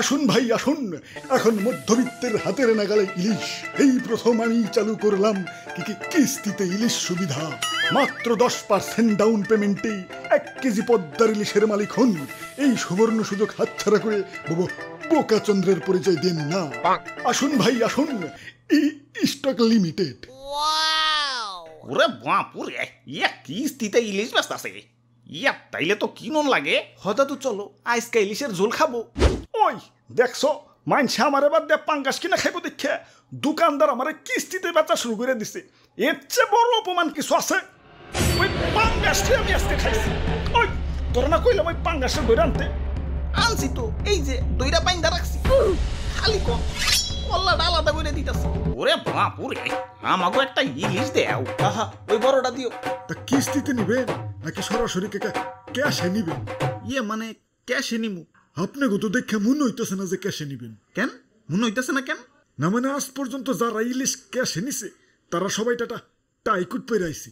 আসুন ভাই আসুন, এখন মধ্যবিত্তের হাতের নাগালে ইলিশ। এই প্রথম আমি চালু করলাম কিস্তিতে ইলিশ সুবিধা। মাত্র 10% ডাউন পেমেন্টে 1 কেজি পদ্মার ইলিশের মালিক হন। এই সুবর্ণ সুযোগ হাতছাড়া করে বোকা চন্দ্রের পরিচয় দেন না। আসুন ভাই আসুন, স্টক লিমিটেড। ওরে বাপুরে, ইয়া কিস্তিতে ইলিশ ব্যস্ত আছে। ইয়া তাইলে তো কিনন লাগে। হঠাৎ চলো আজকে ইলিশের ঝোল খাবো। ওই দেখছো, মানছে আমার এবার দিয়ে পাঙ্গাস কিনা খাইব দেখে দোকানদার আমারে কিস্তিতে বেচা শুরু করে দিছে। এর চেয়ে বড় অপমান কিছু আছে? ওই পাঙ্গাসটি আমি আজকে খাইছি। ওই তোর না কইলাম ওই পাঙ্গাসের ধরে আনতে? আনছি তো, এই যে দইটা বাইন্দা রাখছি, খালি কম কল্লাটা আলাদা করে দিতেছি। ওরে বাপুরে, আমাকে একটা ইলিশ দেও। আহা ওই বড়টা দিও। তা কিস্তিতে নিবেন নাকি সরাসরি ক্যাশে নিবেন? ইয়ে মানে ক্যাশে নিমু। আপনাকে তো দেখে মনে হইতেছে না যে ক্যাশে নিবেন। কেন মনে হইতেছে না কেন? না মানে আজ পর্যন্ত যারা ইলিশ ক্যাশে নিছে তারা সবাই টাইকুট পেরাইছে।